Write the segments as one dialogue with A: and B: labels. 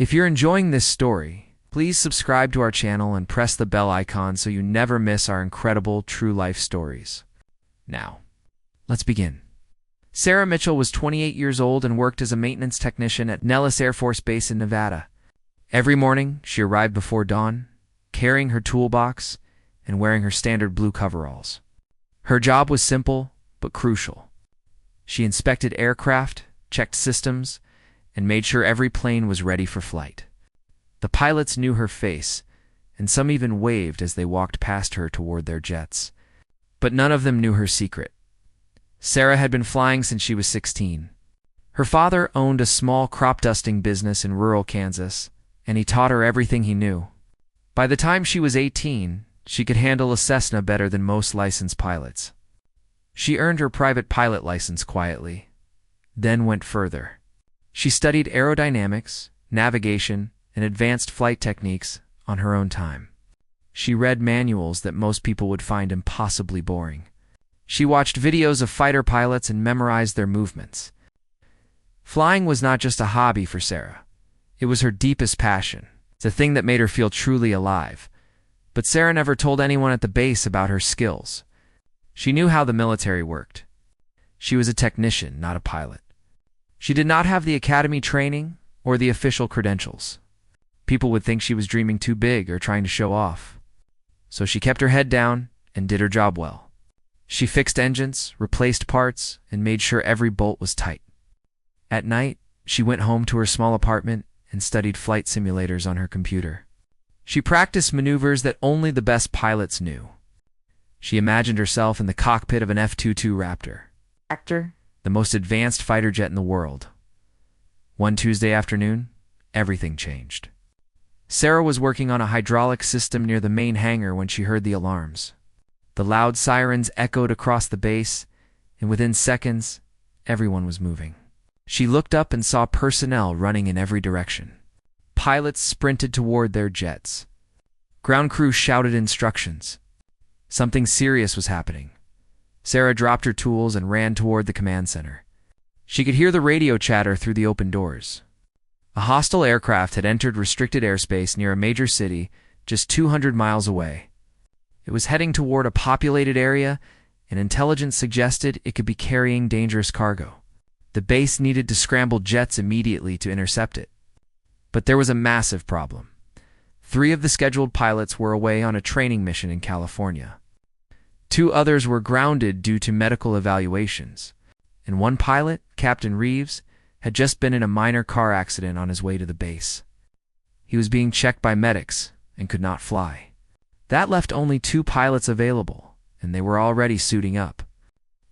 A: If you're enjoying this story, please subscribe to our channel and press the bell icon so you never miss our incredible true life stories. Now, let's begin. Sarah Mitchell was 28 years old and worked as a maintenance technician at Nellis Air Force Base in Nevada. Every morning, she arrived before dawn, carrying her toolbox and wearing her standard blue coveralls. Her job was simple but crucial. She inspected aircraft, checked systems, and made sure every plane was ready for flight. The pilots knew her face, and some even waved as they walked past her toward their jets. But none of them knew her secret. Sarah had been flying since she was 16. Her father owned a small crop dusting business in rural Kansas, and he taught her everything he knew. By the time she was 18, she could handle a Cessna better than most licensed pilots. She earned her private pilot license quietly, then went further. She studied aerodynamics, navigation, and advanced flight techniques on her own time. She read manuals that most people would find impossibly boring. She watched videos of fighter pilots and memorized their movements. Flying was not just a hobby for Sarah. It was her deepest passion, the thing that made her feel truly alive. But Sarah never told anyone at the base about her skills. She knew how the military worked. She was a technician, not a pilot. She did not have the academy training or the official credentials. People would think she was dreaming too big or trying to show off. So she kept her head down and did her job well. She fixed engines, replaced parts, and made sure every bolt was tight. At night, she went home to her small apartment and studied flight simulators on her computer. She practiced maneuvers that only the best pilots knew. She imagined herself in the cockpit of an F-22 Raptor, the most advanced fighter jet in the world. One Tuesday afternoon, everything changed. Sarah was working on a hydraulic system near the main hangar when she heard the alarms. The loud sirens echoed across the base, and within seconds, everyone was moving. She looked up and saw personnel running in every direction. Pilots sprinted toward their jets. Ground crew shouted instructions. Something serious was happening. Sarah dropped her tools and ran toward the command center. She could hear the radio chatter through the open doors. A hostile aircraft had entered restricted airspace near a major city just 200 miles away. It was heading toward a populated area, and intelligence suggested it could be carrying dangerous cargo. The base needed to scramble jets immediately to intercept it. But there was a massive problem. 3 of the scheduled pilots were away on a training mission in California. 2 others were grounded due to medical evaluations, and one pilot, Captain Reeves, had just been in a minor car accident on his way to the base. He was being checked by medics and could not fly. That left only 2 pilots available, and they were already suiting up.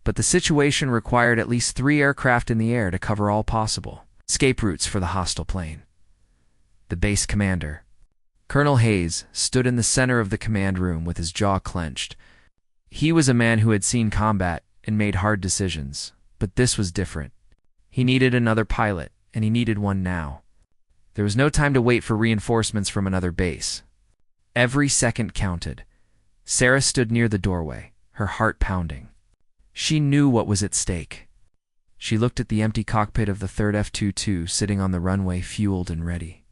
A: But the situation required at least 3 aircraft in the air to cover all possible escape routes for the hostile plane. The base commander, Colonel Hayes, stood in the center of the command room with his jaw clenched. He was a man who had seen combat and made hard decisions, but this was different. He needed another pilot, and he needed one now. There was no time to wait for reinforcements from another base. Every second counted. Sarah stood near the doorway, her heart pounding. She knew what was at stake. She looked at the empty cockpit of the third F-22 sitting on the runway, fueled and ready.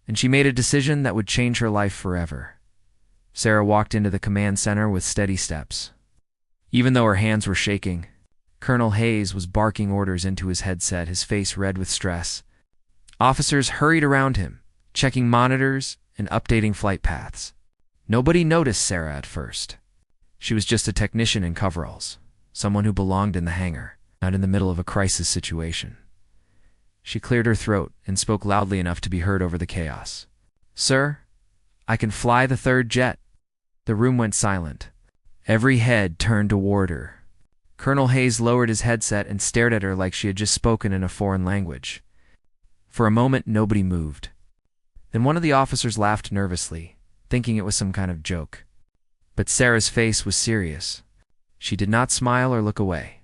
A: And she made a decision that would change her life forever. Sarah walked into the command center with steady steps. Even though her hands were shaking, Colonel Hayes was barking orders into his headset, his face red with stress. Officers hurried around him, checking monitors and updating flight paths. Nobody noticed Sarah at first. She was just a technician in coveralls, someone who belonged in the hangar, not in the middle of a crisis situation. She cleared her throat and spoke loudly enough to be heard over the chaos. "Sir, I can fly the third jet." The room went silent. Every head turned toward her. Colonel Hayes lowered his headset and stared at her like she had just spoken in a foreign language. For a moment, nobody moved. Then one of the officers laughed nervously, thinking it was some kind of joke. But Sarah's face was serious. She did not smile or look away.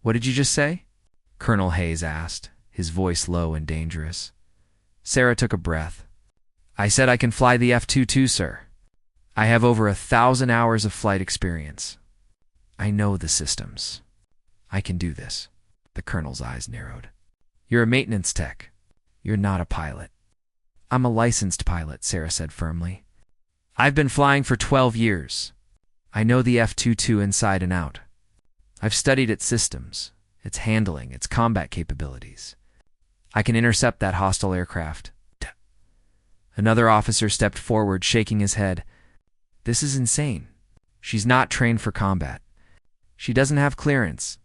A: "What did you just say?" Colonel Hayes asked, his voice low and dangerous. Sarah took a breath. "I said I can fly the F-22, sir. I have over 1,000 hours of flight experience. I know the systems. I can do this." The colonel's eyes narrowed. "You're a maintenance tech. You're not a pilot." I'm a licensed pilot, Sarah said firmly. I've been flying for 12 years. I know the F-22 inside and out. I've studied its systems, its handling, its combat capabilities. I can intercept that hostile aircraft. Another officer stepped forward, shaking his head. This is insane. She's not trained for combat. She doesn't have clearance.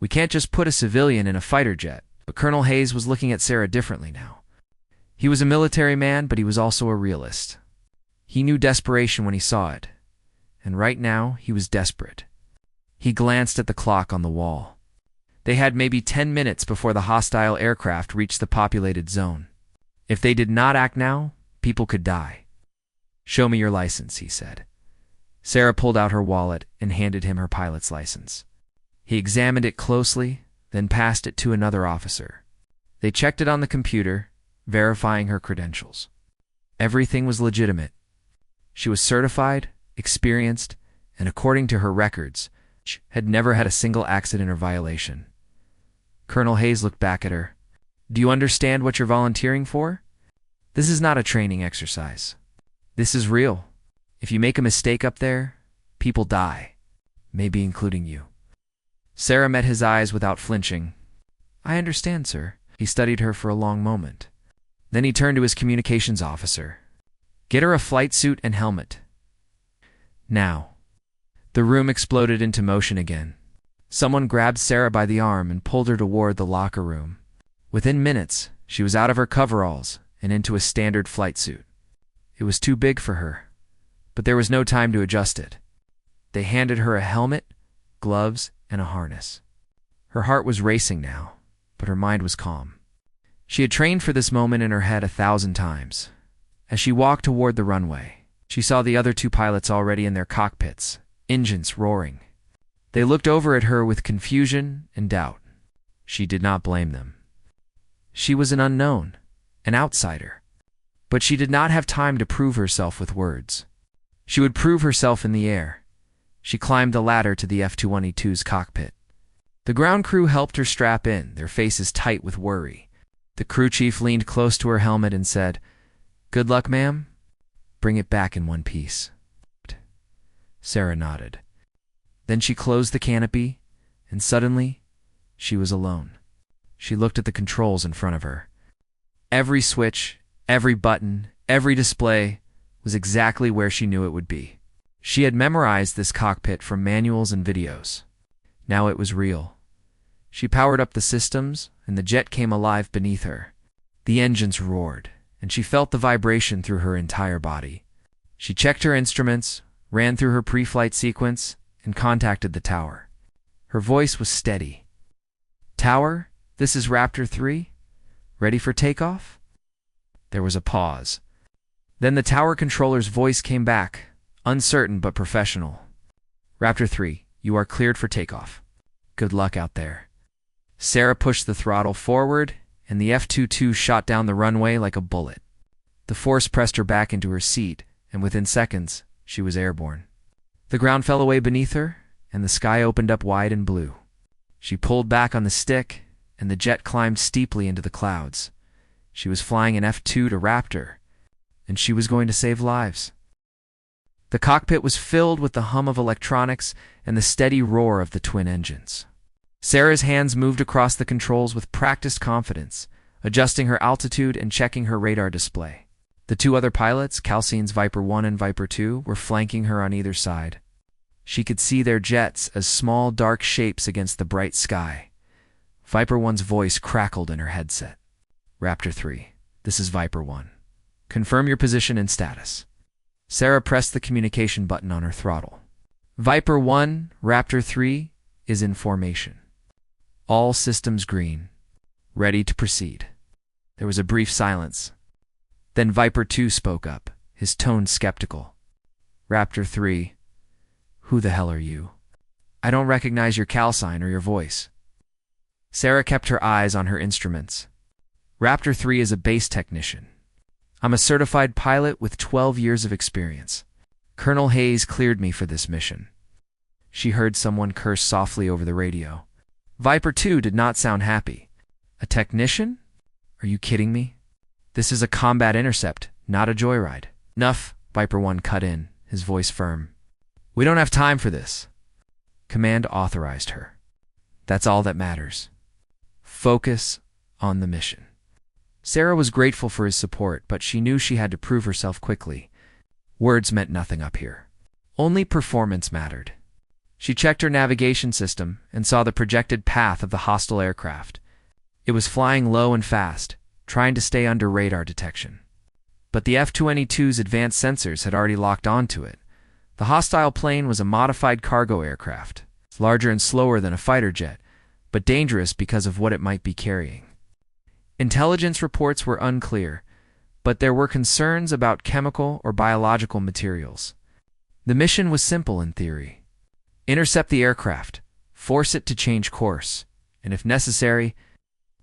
A: We can't just put a civilian in a fighter jet. But Colonel Hayes was looking at Sarah differently now. He was a military man, but he was also a realist. He knew desperation when he saw it. And right now, he was desperate. He glanced at the clock on the wall. They had maybe 10 minutes before the hostile aircraft reached the populated zone. If they did not act now, people could die. Show me your license, he said. Sarah pulled out her wallet and handed him her pilot's license. He examined it closely, then passed it to another officer. They checked it on the computer, verifying her credentials. Everything was legitimate. She was certified, experienced, and according to her records, she had never had a single accident or violation. Colonel Hayes looked back at her. Do you understand what you're volunteering for? This is not a training exercise. This is real. If you make a mistake up there, people die, maybe including you. Sarah met his eyes without flinching. I understand, sir. He studied her for a long moment. Then he turned to his communications officer. Get her a flight suit and helmet. Now. The room exploded into motion again. Someone grabbed Sarah by the arm and pulled her toward the locker room. Within minutes, she was out of her coveralls and into a standard flight suit. It was too big for her, but there was no time to adjust it. They handed her a helmet, gloves, and a harness. Her heart was racing now, but her mind was calm. She had trained for this moment in her head 1,000 times. As she walked toward the runway, she saw the other two pilots already in their cockpits, engines roaring. They looked over at her with confusion and doubt. She did not blame them. She was an unknown, an outsider. But she did not have time to prove herself with words. She would prove herself in the air. She climbed the ladder to the F-22's cockpit. The ground crew helped her strap in, their faces tight with worry. The crew chief leaned close to her helmet and said, Good luck, ma'am. Bring it back in one piece. Sarah nodded. Then she closed the canopy, and suddenly, she was alone. She looked at the controls in front of her. Every switch, every button, every display was exactly where she knew it would be. She had memorized this cockpit from manuals and videos. Now it was real. She powered up the systems, and the jet came alive beneath her. The engines roared, and she felt the vibration through her entire body. She checked her instruments, ran through her pre-flight sequence, and contacted the tower. Her voice was steady. Tower, this is Raptor 3. Ready for takeoff? There was a pause. Then the tower controller's voice came back, uncertain but professional. Raptor 3, you are cleared for takeoff. Good luck out there. Sarah pushed the throttle forward, and the F-22 shot down the runway like a bullet. The force pressed her back into her seat, and within seconds, she was airborne. The ground fell away beneath her, and the sky opened up wide and blue. She pulled back on the stick, and the jet climbed steeply into the clouds. She was flying an F-2 to Raptor, and she was going to save lives. The cockpit was filled with the hum of electronics and the steady roar of the twin engines. Sarah's hands moved across the controls with practiced confidence, adjusting her altitude and checking her radar display. The two other pilots, Calcine's Viper 1 and Viper 2, were flanking her on either side. She could see their jets as small, dark shapes against the bright sky. Viper 1's voice crackled in her headset. Raptor 3, this is Viper 1. Confirm your position and status. Sarah pressed the communication button on her throttle. Viper 1, Raptor 3 is in formation. All systems green. Ready to proceed. There was a brief silence. Then Viper 2 spoke up, his tone skeptical. Raptor 3, who the hell are you? I don't recognize your call sign or your voice. Sarah kept her eyes on her instruments. Raptor 3 is a base technician. I'm a certified pilot with 12 years of experience. Colonel Hayes cleared me for this mission. She heard someone curse softly over the radio. Viper 2 did not sound happy. A technician? Are you kidding me? This is a combat intercept, not a joyride. Enough, Viper 1 cut in, his voice firm. We don't have time for this. Command authorized her. That's all that matters. Focus on the mission. Sarah was grateful for his support, but she knew she had to prove herself quickly. Words meant nothing up here. Only performance mattered. She checked her navigation system and saw the projected path of the hostile aircraft. It was flying low and fast, trying to stay under radar detection. But the F-22's advanced sensors had already locked onto it. The hostile plane was a modified cargo aircraft, larger and slower than a fighter jet, but dangerous because of what it might be carrying. Intelligence reports were unclear, but there were concerns about chemical or biological materials. The mission was simple in theory. Intercept the aircraft, force it to change course, and if necessary,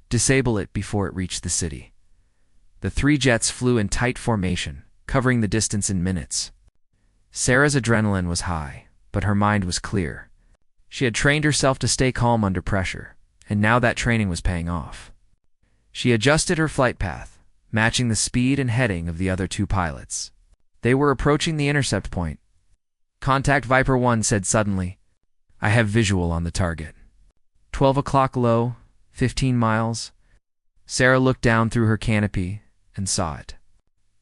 A: disable it before it reached the city. The 3 jets flew in tight formation, covering the distance in minutes. Sarah's adrenaline was high, but her mind was clear. She had trained herself to stay calm under pressure, and now that training was paying off. She adjusted her flight path, matching the speed and heading of the other 2 pilots. They were approaching the intercept point. Contact Viper 1 said suddenly, I have visual on the target. 12 o'clock low, 15 miles. Sarah looked down through her canopy and saw it.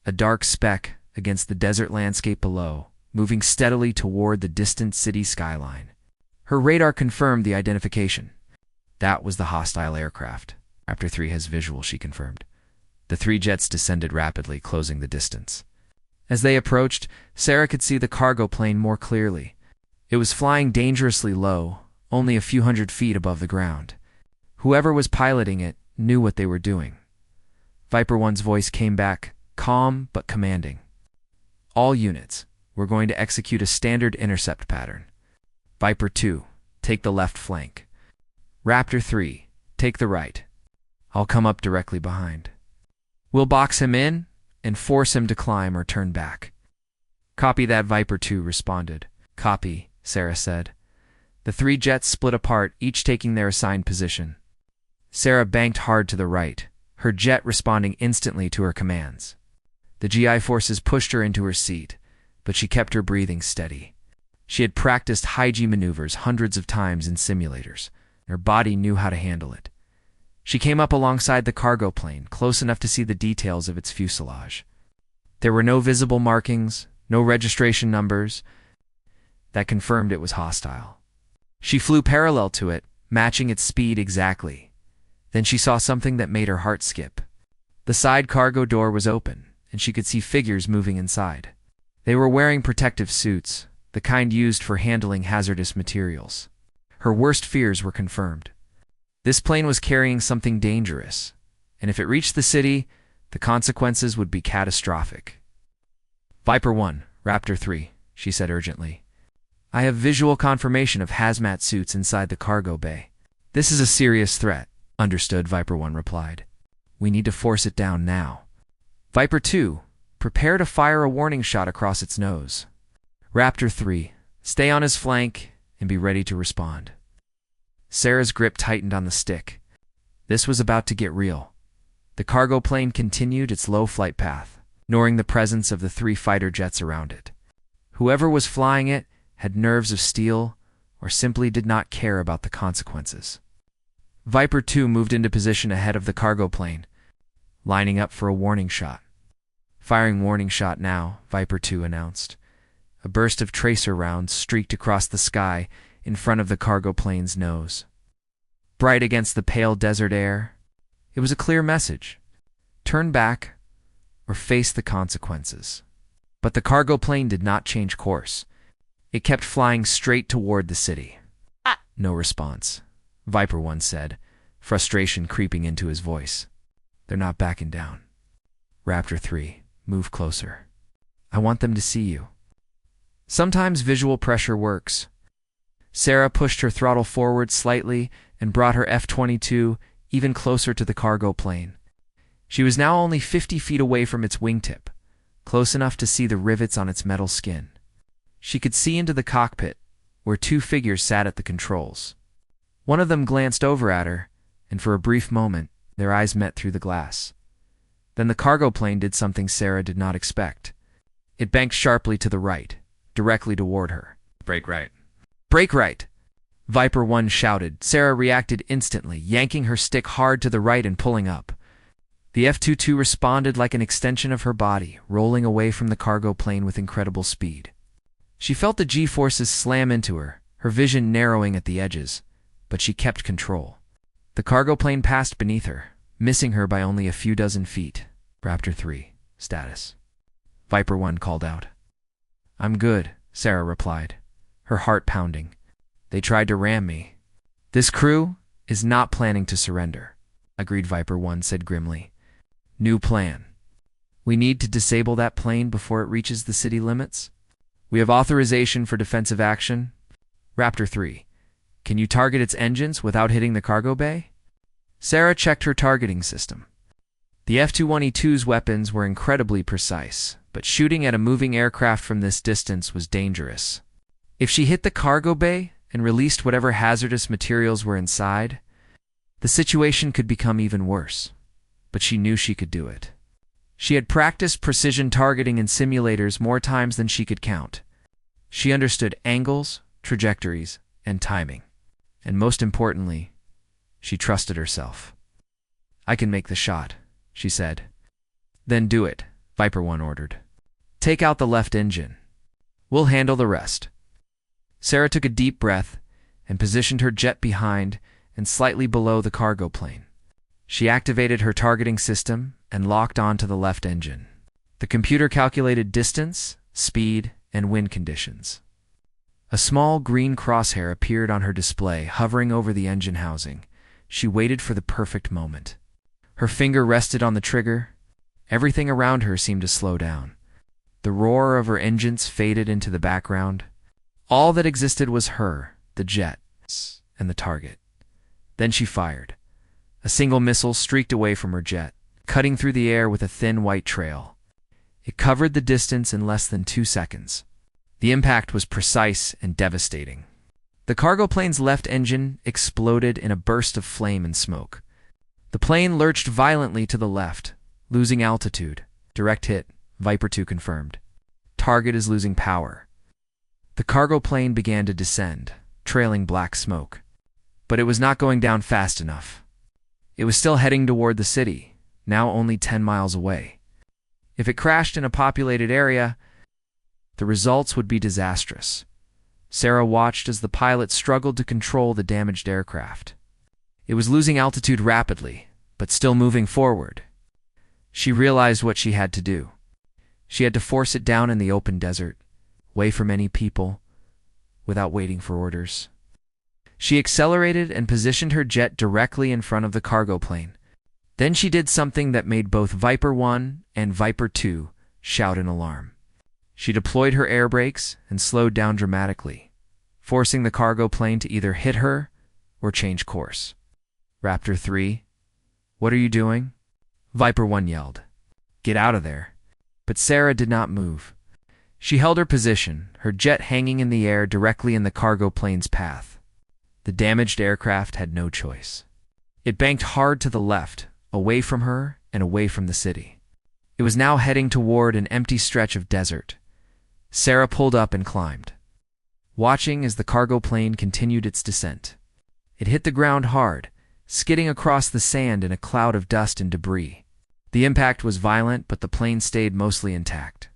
A: A dark speck against the desert landscape below, moving steadily toward the distant city skyline. Her radar confirmed the identification. That was the hostile aircraft. Raptor 3 has visual, she confirmed. The 3 jets descended rapidly, closing the distance. As they approached, Sarah could see the cargo plane more clearly. It was flying dangerously low, only a few hundred feet above the ground. Whoever was piloting it knew what they were doing. Viper 1's voice came back, calm but commanding. All units, we're going to execute a standard intercept pattern. Viper 2, take the left flank. Raptor 3, take the right. I'll come up directly behind. We'll box him in and force him to climb or turn back. Copy that, Viper 2 responded. Copy, Sarah said. The 3 jets split apart, each taking their assigned position. Sarah banked hard to the right, her jet responding instantly to her commands. The GI forces pushed her into her seat, but she kept her breathing steady. She had practiced high-G maneuvers hundreds of times in simulators. Her body knew how to handle it. She came up alongside the cargo plane, close enough to see the details of its fuselage. There were no visible markings, no registration numbers. That confirmed it was hostile. She flew parallel to it, matching its speed exactly. Then she saw something that made her heart skip. The side cargo door was open, and she could see figures moving inside. They were wearing protective suits, the kind used for handling hazardous materials. Her worst fears were confirmed. This plane was carrying something dangerous, and if it reached the city, the consequences would be catastrophic. Viper 1, Raptor 3, she said urgently. I have visual confirmation of hazmat suits inside the cargo bay. This is a serious threat. Understood, Viper 1 replied. We need to force it down now. Viper 2, prepare to fire a warning shot across its nose. Raptor 3, stay on his flank and be ready to respond. Sarah's grip tightened on the stick. This was about to get real. The cargo plane continued its low flight path, ignoring the presence of the 3 fighter jets around it. Whoever was flying it had nerves of steel or simply did not care about the consequences. Viper 2 moved into position ahead of the cargo plane, lining up for a warning shot. Firing warning shot now, Viper 2 announced. A burst of tracer rounds streaked across the sky in front of the cargo plane's nose. Bright against the pale desert air, it was a clear message. Turn back or face the consequences. But the cargo plane did not change course. It kept flying straight toward the city. No response, Viper 1 said, frustration creeping into his voice. They're not backing down. Raptor 3, move closer. I want them to see you. Sometimes visual pressure works. Sarah pushed her throttle forward slightly and brought her F-22 even closer to the cargo plane. She was now only 50 feet away from its wingtip, close enough to see the rivets on its metal skin. She could see into the cockpit, where 2 figures sat at the controls. One of them glanced over at her, and for a brief moment, their eyes met through the glass. Then the cargo plane did something Sarah did not expect. It banked sharply to the right, directly toward her.
B: Brake right.
A: Brake right! Viper 1 shouted. Sarah reacted instantly, yanking her stick hard to the right and pulling up. The F-22 responded like an extension of her body, rolling away from the cargo plane with incredible speed. She felt the G-forces slam into her, her vision narrowing at the edges, but she kept control. The cargo plane passed beneath her, missing her by only a few dozen feet. Raptor 3. Status. Viper 1 called out. "I'm good," Sarah replied, her heart pounding. "They tried to ram me." "This crew is not planning to surrender," agreed Viper 1 said grimly. "New plan. We need to disable that plane before it reaches the city limits. We have authorization for defensive action. Raptor 3, can you target its engines without hitting the cargo bay?" Sarah checked her targeting system. The F-22's weapons were incredibly precise, but shooting at a moving aircraft from this distance was dangerous. If she hit the cargo bay and released whatever hazardous materials were inside, the situation could become even worse. But she knew she could do it. She had practiced precision targeting in simulators more times than she could count. She understood angles, trajectories, and timing. And most importantly, she trusted herself. "I can make the shot," she said. "Then do it," Viper 1 ordered. "Take out the left engine. We'll handle the rest." Sarah took a deep breath and positioned her jet behind and slightly below the cargo plane. She activated her targeting system and locked onto the left engine. The computer calculated distance, speed, and wind conditions. A small green crosshair appeared on her display, hovering over the engine housing. She waited for the perfect moment. Her finger rested on the trigger. Everything around her seemed to slow down. The roar of her engines faded into the background. All that existed was her, the jet, and the target. Then she fired. A single missile streaked away from her jet, cutting through the air with a thin white trail. It covered the distance in less than 2 seconds. The impact was precise and devastating. The cargo plane's left engine exploded in a burst of flame and smoke. The plane lurched violently to the left, losing altitude. "Direct hit," Viper 2 confirmed. "Target is losing power." The cargo plane began to descend, trailing black smoke. But it was not going down fast enough. It was still heading toward the city, now only 10 miles away. If it crashed in a populated area, the results would be disastrous. Sarah watched as the pilot struggled to control the damaged aircraft. It was losing altitude rapidly, but still moving forward. She realized what she had to do. She had to force it down in the open desert, away from any people, without waiting for orders. She accelerated and positioned her jet directly in front of the cargo plane. Then she did something that made both Viper 1 and Viper 2 shout in alarm. She deployed her air brakes and slowed down dramatically, forcing the cargo plane to either hit her or change course. "Raptor 3, what are you doing?" Viper 1 yelled. "Get out of there." But Sarah did not move. She held her position, her jet hanging in the air directly in the cargo plane's path. The damaged aircraft had no choice. It banked hard to the left, away from her and away from the city. It was now heading toward an empty stretch of desert. Sarah pulled up and climbed, watching as the cargo plane continued its descent. It hit the ground hard, skidding across the sand in a cloud of dust and debris. The impact was violent, but the plane stayed mostly intact.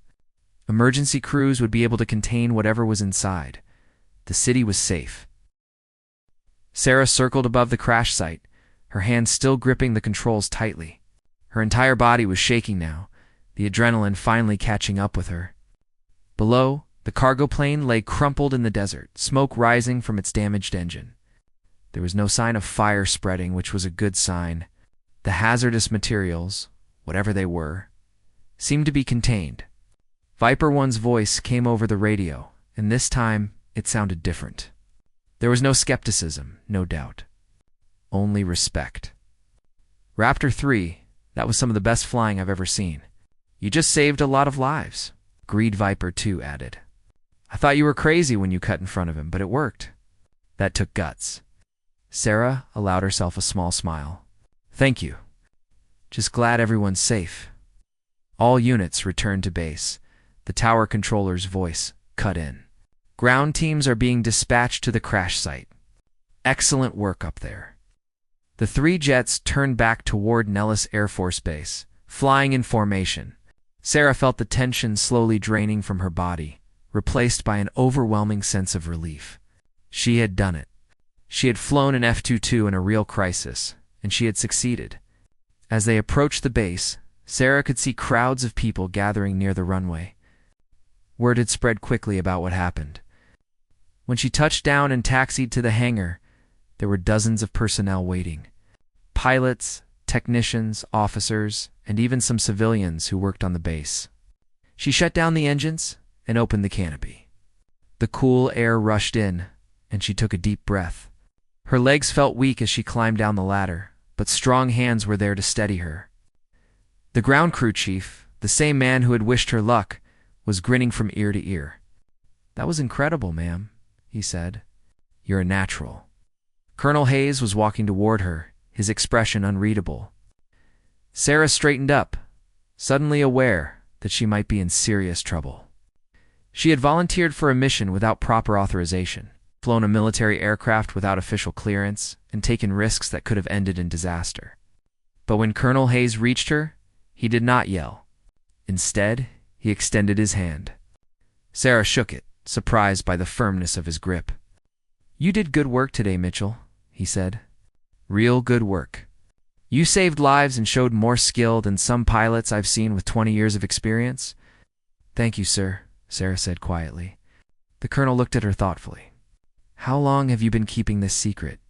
A: Emergency crews would be able to contain whatever was inside. The city was safe. Sarah circled above the crash site, her hands still gripping the controls tightly. Her entire body was shaking now, the adrenaline finally catching up with her. Below, the cargo plane lay crumpled in the desert, smoke rising from its damaged engine. There was no sign of fire spreading, which was a good sign. The hazardous materials, whatever they were, seemed to be contained. Viper 1's voice came over the radio, and this time it sounded different. There was no skepticism, no doubt. Only respect. "Raptor 3, that was some of the best flying I've ever seen. You just saved a lot of lives," Greed Viper 2 added. "I thought you were crazy when you cut in front of him, but it worked." "That took guts." Sarah allowed herself a small smile. "Thank you." Just glad everyone's safe." All units returned to base. The tower controller's voice cut in. "Ground teams are being dispatched to the crash site. Excellent work up there." The 3 jets turned back toward Nellis Air Force Base, flying in formation. Sarah felt the tension slowly draining from her body, replaced by an overwhelming sense of relief. She had done it. She had flown an F-22 in a real crisis, and she had succeeded. As they approached the base, Sarah could see crowds of people gathering near the runway. Word had spread quickly about what happened. When she touched down and taxied to the hangar, there were dozens of personnel waiting. Pilots, technicians, officers, and even some civilians who worked on the base. She shut down the engines and opened the canopy. The cool air rushed in, and she took a deep breath. Her legs felt weak as she climbed down the ladder, but strong hands were there to steady her. The ground crew chief, the same man who had wished her luck, was grinning from ear to ear. "That was incredible, ma'am," he said. "You're a natural." Colonel Hayes was walking toward her, his expression unreadable. Sarah straightened up, suddenly aware that she might be in serious trouble. She had volunteered for a mission without proper authorization, flown a military aircraft without official clearance, and taken risks that could have ended in disaster. But when Colonel Hayes reached her, he did not yell. Instead, he extended his hand. Sarah shook it, surprised by the firmness of his grip. "You did good work today, Mitchell," he said. "Real good work. You saved lives and showed more skill than some pilots I've seen with 20 years of experience." "Thank you, sir," Sarah said quietly. The colonel looked at her thoughtfully. "How long have you been keeping this secret?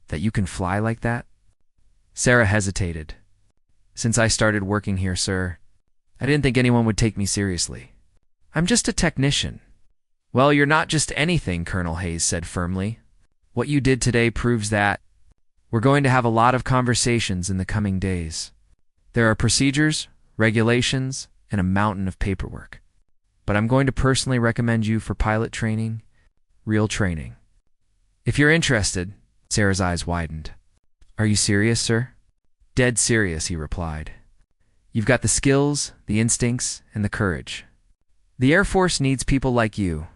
A: That you can fly like that?" Sarah hesitated. "Since I started working here, sir. I didn't think anyone would take me seriously. I'm just a technician." "Well, you're not just anything," Colonel Hayes said firmly. "What you did today proves that. We're going to have a lot of conversations in the coming days. There are procedures, regulations, and a mountain of paperwork. But I'm going to personally recommend you for pilot training, real training. If you're interested," Sarah's eyes widened. "Are you serious, sir?" "Dead serious," he replied. "You've got the skills, the instincts, and the courage. The Air Force needs people like you.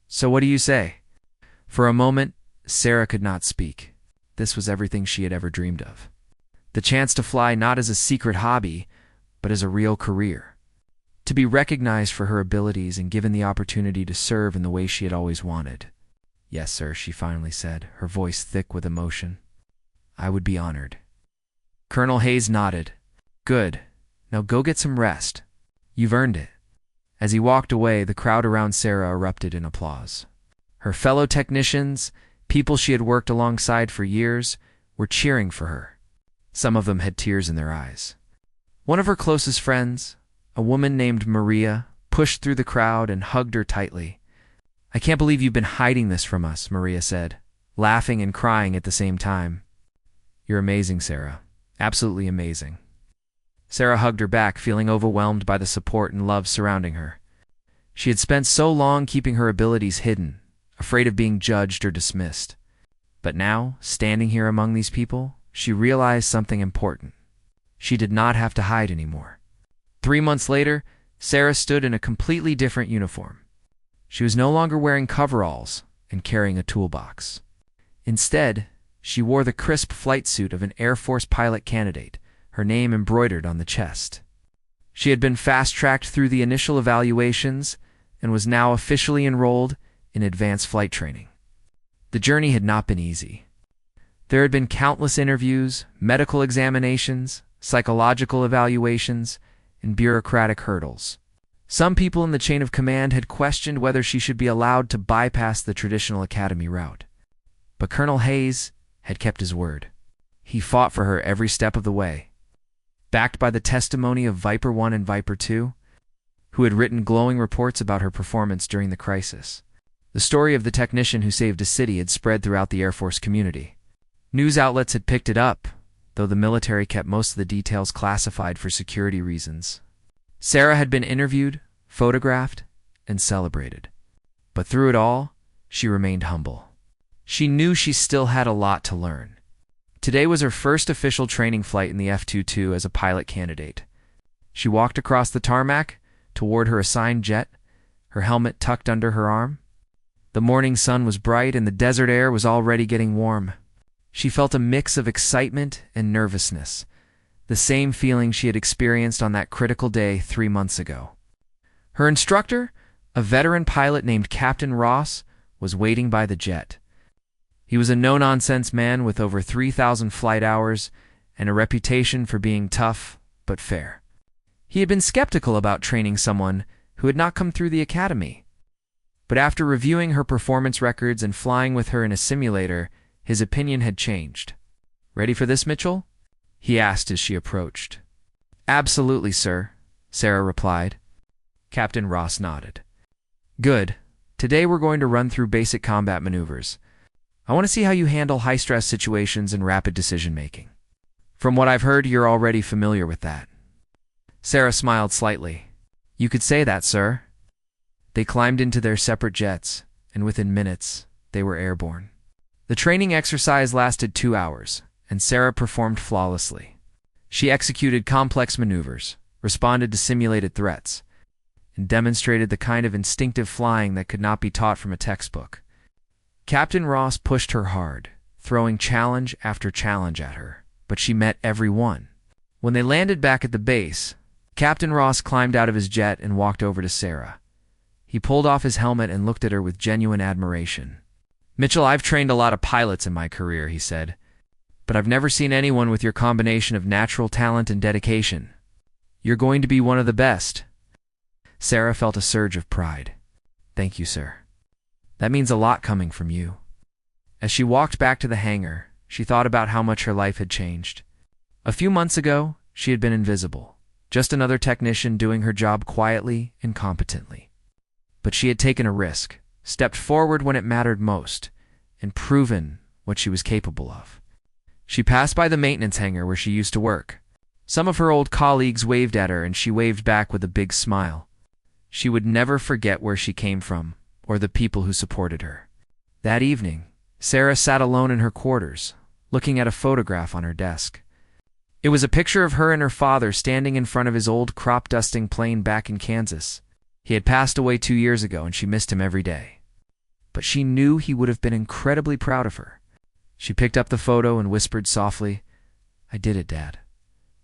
A: So what do you say?" For a moment, Sarah could not speak. This was everything she had ever dreamed of. The chance to fly not as a secret hobby, but as a real career. To be recognized for her abilities and given the opportunity to serve in the way she had always wanted. "Yes, sir," she finally said, her voice thick with emotion. "I would be honored." Colonel Hayes nodded. "Good. Now go get some rest. You've earned it." As he walked away, the crowd around Sarah erupted in applause. Her fellow technicians, people she had worked alongside for years, were cheering for her. Some of them had tears in their eyes. One of her closest friends, a woman named Maria, pushed through the crowd and hugged her tightly. "I can't believe you've been hiding this from us," Maria said, laughing and crying at the same time. "You're amazing, Sarah. Absolutely amazing." Sarah hugged her back, feeling overwhelmed by the support and love surrounding her. She had spent so long keeping her abilities hidden, afraid of being judged or dismissed. But now, standing here among these people, she realized something important. She did not have to hide anymore. 3 months later, Sarah stood in a completely different uniform. She was no longer wearing coveralls and carrying a toolbox. Instead, she wore the crisp flight suit of an Air Force pilot candidate, her name embroidered on the chest. She had been fast-tracked through the initial evaluations and was now officially enrolled in advanced flight training. The journey had not been easy. There had been countless interviews, medical examinations, psychological evaluations, and bureaucratic hurdles. Some people in the chain of command had questioned whether she should be allowed to bypass the traditional academy route. But Colonel Hayes had kept his word. He fought for her every step of the way. Backed by the testimony of Viper 1 and Viper 2, who had written glowing reports about her performance during the crisis. The story of the technician who saved a city had spread throughout the Air Force community. News outlets had picked it up, though the military kept most of the details classified for security reasons. Sarah had been interviewed, photographed, and celebrated. But through it all, she remained humble. She knew she still had a lot to learn. Today was her first official training flight in the F-22 as a pilot candidate. She walked across the tarmac toward her assigned jet, her helmet tucked under her arm. The morning sun was bright and the desert air was already getting warm. She felt a mix of excitement and nervousness, the same feeling she had experienced on that critical day 3 months ago. Her instructor, a veteran pilot named Captain Ross, was waiting by the jet. He was a no-nonsense man with over 3,000 flight hours and a reputation for being tough but fair. He had been skeptical about training someone who had not come through the academy. But after reviewing her performance records and flying with her in a simulator, his opinion had changed. "Ready for this, Mitchell?" he asked as she approached. "Absolutely, sir," Sarah replied. Captain Ross nodded. "Good. Today we're going to run through basic combat maneuvers. I want to see how you handle high-stress situations and rapid decision-making. From what I've heard, you're already familiar with that." Sarah smiled slightly. "You could say that, sir." They climbed into their separate jets, and within minutes, they were airborne. The training exercise lasted 2 hours, and Sarah performed flawlessly. She executed complex maneuvers, responded to simulated threats, and demonstrated the kind of instinctive flying that could not be taught from a textbook. Captain Ross pushed her hard, throwing challenge after challenge at her, but she met every one. When they landed back at the base, Captain Ross climbed out of his jet and walked over to Sarah. He pulled off his helmet and looked at her with genuine admiration. "Mitchell, I've trained a lot of pilots in my career," he said, "but I've never seen anyone with your combination of natural talent and dedication. You're going to be one of the best." Sarah felt a surge of pride. "Thank you, sir. That means a lot coming from you." As she walked back to the hangar, she thought about how much her life had changed. A few months ago, she had been invisible, just another technician doing her job quietly and competently. But she had taken a risk, stepped forward when it mattered most, and proven what she was capable of. She passed by the maintenance hangar where she used to work. Some of her old colleagues waved at her, and she waved back with a big smile. She would never forget where she came from or the people who supported her. That evening, Sarah sat alone in her quarters, looking at a photograph on her desk. It was a picture of her and her father standing in front of his old crop-dusting plane back in Kansas. He had passed away 2 years ago, and she missed him every day. But she knew he would have been incredibly proud of her. She picked up the photo and whispered softly, "I did it, Dad.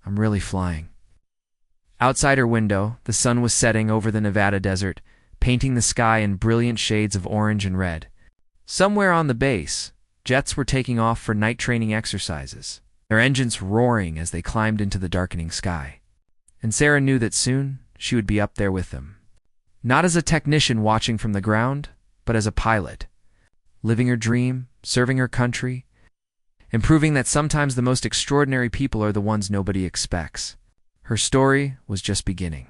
A: I'm really flying." Outside her window, the sun was setting over the Nevada desert, painting the sky in brilliant shades of orange and red. Somewhere on the base, jets were taking off for night training exercises, their engines roaring as they climbed into the darkening sky. And Sarah knew that soon she would be up there with them. Not as a technician watching from the ground, but as a pilot, living her dream, serving her country, and proving that sometimes the most extraordinary people are the ones nobody expects. Her story was just beginning.